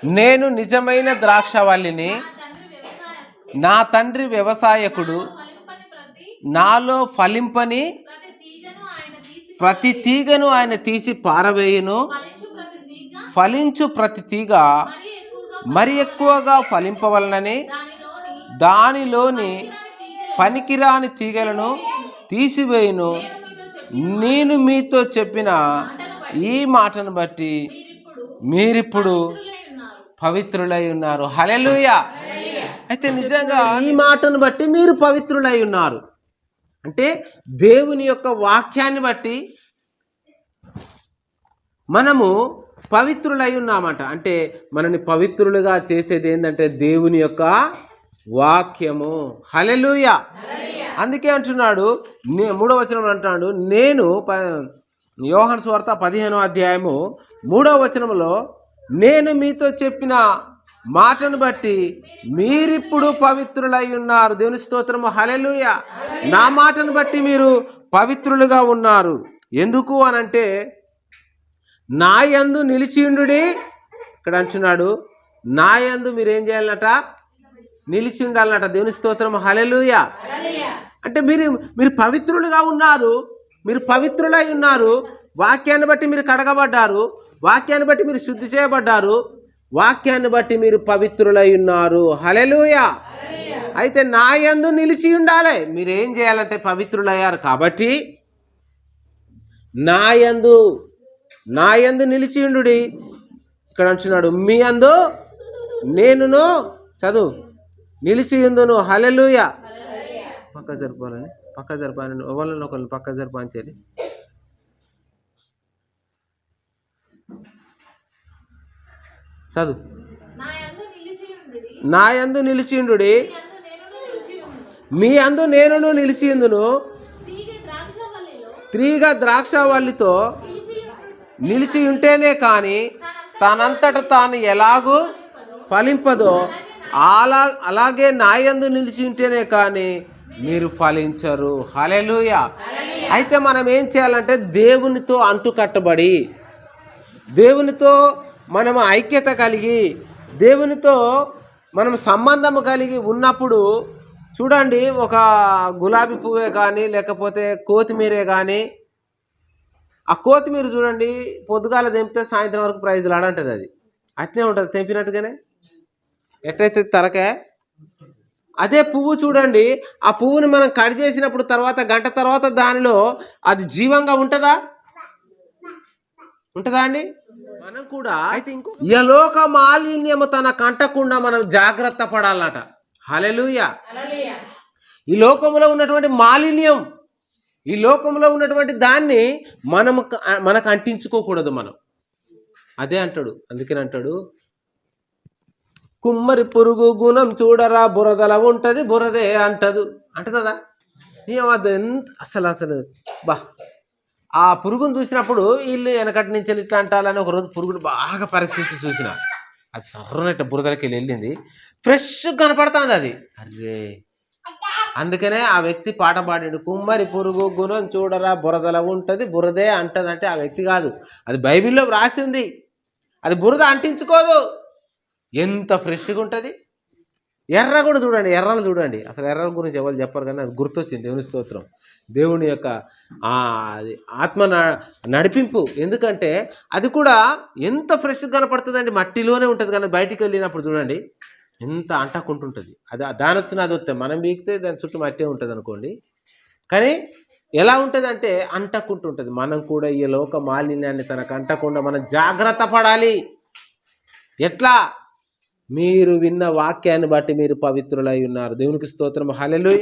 నేను నిజమైన ద్రాక్షవల్లిని, నా తండ్రి వ్యవసాయకుడు. నాలో ఫలింపని ప్రతి తీగను ఆయన తీసి పారవేయును. ఫలించు ప్రతి తీగ మరి ఎక్కువగా ఫలింపవలనని దానిలోని పనికిరాని తీగలను తీసివేయును. నేను మీతో చెప్పిన ఈ మాటను బట్టి మీరిప్పుడు పవిత్రులై ఉన్నారు. హల్లెలూయా. అయితే నిజంగా ఈ మాటను బట్టి మీరు పవిత్రులై ఉన్నారు అంటే దేవుని యొక్క వాక్యాన్ని బట్టి మనము పవిత్రులై ఉన్నామంట. అంటే మనని పవిత్రులుగా చేసేది ఏంటంటే దేవుని యొక్క వాక్యము. హల్లెలూయా. అందుకే అంటున్నాడు, 3వ వచనంలో అంటున్నాడు, నేను యోహాను సువార్త 15వ అధ్యాయము 3వ వచనంలో, నేను మీతో చెప్పిన మాటను బట్టి మీరిప్పుడు పవిత్రులై ఉన్నారు. దేవుని స్తోత్రము. హల్లెలూయా. నా మాటను బట్టి మీరు పవిత్రులుగా ఉన్నారు. ఎందుకు అనంటే నా యందు నిలిచియుండుడి. ఇక్కడ అంటున్నాడు, నా యందు మీరు ఏం చేయాలన్నట? నిలిచి ఉండాలన్నట. దేవుని స్తోత్రం. హల్లెలూయా. అంటే మీరు పవిత్రులుగా ఉన్నారు. మీరు పవిత్రులై ఉన్నారు. వాక్యాన్ని బట్టి మీరు కడగబడ్డారు. వాక్యాన్ని బట్టి మీరు శుద్ధి చేయబడ్డారు. వాక్యాన్ని బట్టి మీరు పవిత్రులై ఉన్నారు. హల్లెలూయా. అయితే నా యందు నిలిచి ఉండాలి. మీరు ఏం చేయాలంటే పవిత్రులయ్యారు కాబట్టి నా యందు నిలిచి ఉండుడి. ఇక్కడ అంటున్నాడు, మీ యందు నేనును చదువు నిలిచి ఉందును. హల్లెలూయా. పక్క జరపాలని ఒకళ్ళని ఒకళ్ళని పక్క జరపాంచాలి. చదువు. నా యందు నిలిచియుండుడి, మీ యందు నేనును నిలిచియుందును. తీగ ద్రాక్షవల్లితో నిలిచి ఉంటేనే కానీ తనంతట తాను ఎలాగూ ఫలింపదో అలాగే నా యందు నిలిచి ఉంటేనే కానీ మీరు ఫలించరు. హల్లెలూయా. అయితే మనం ఏం చేయాలంటే దేవునితో అంటుకట్టబడి, దేవునితో మనం ఐక్యత కలిగి, దేవునితో మనం సంబంధము కలిగి ఉన్నప్పుడు చూడండి, ఒక గులాబీ పువ్వే కానీ లేకపోతే కొత్తిమీరే కానీ, ఆ కొత్తిమీర చూడండి పొద్దుగాల తెంపితే సాయంత్రం వరకు ప్రైజ్లు ఆడంటుంది. అది అట్నే ఉంటుంది తెంపినట్టుగానే. ఎట్లయితే తరకే అదే పువ్వు చూడండి, ఆ పువ్వుని మనం కట్ చేసినప్పుడు గంట తర్వాత దానిలో అది జీవంగా ఉంటుందా అండి? మనం కూడా అయితే యలోక మాలిన్యము తన కంటకుండా మనం జాగ్రత్త పడాలట. హల్లెలూయా. ఈ లోకంలో ఉన్నటువంటి మాలిన్యం, ఈ లోకంలో ఉన్నటువంటి దాన్ని మనకు అంటించుకోకూడదు. మనం అదే అంటాడు. అందుకని అంటాడు, కుమ్మరి పురుగు గుణం చూడరా బురదల ఉంటది బురదే అంటదా? అసలు బా ఆ పురుగును చూసినప్పుడు వీళ్ళు వెనకటి నుంచి ఇట్లా అంటాలని ఒకరోజు పురుగును బాగా పరీక్షించి చూసిన, అది సర్రనట్టు బురదలకి వెళ్ళింది, ఫ్రెష్ కనపడుతుంది అది. అరే, అందుకనే ఆ వ్యక్తి పాట పాడాడు, కుమ్మరి పురుగు గుణం చూడరా బురదల ఉంటది బురదే అంటది. అంటే ఆ వ్యక్తి కాదు, అది బైబిల్లో వ్రాసి ఉంది. అది బురద అంటించుకోదు. ఎంత ఫ్రెష్గా ఉంటుంది. ఎర్ర కూడా చూడండి, ఎర్రలు చూడండి. అసలు ఎర్రల గురించి ఎవరు చెప్పరు కానీ అది గుర్తొచ్చింది. దేవుని స్తోత్రం. దేవుని యొక్క ఆత్మ నడిపింపు. ఎందుకంటే అది కూడా ఎంత ఫ్రెష్గా కనపడుతుందండి. మట్టిలోనే ఉంటుంది కానీ బయటికి వెళ్ళినప్పుడు చూడండి ఎంత అంటకుంటుంటుంది. అది దాని వచ్చిన అది వస్తే మనం బీకితే దాని చుట్టూ మట్టే ఉంటుంది అనుకోండి. కానీ ఎలా ఉంటుంది అంటే అంటకుంటుంటుంది. మనం కూడా ఈ లోక మాలిన్యాన్ని తనకు అంటకుండా మనం జాగ్రత్త పడాలి. ఎట్లా? మీరు విన్న వాక్యాన్ని బట్టి మీరు పవిత్రులై ఉన్నారు. దేవునికి స్తోత్రం. హల్లెలూయా.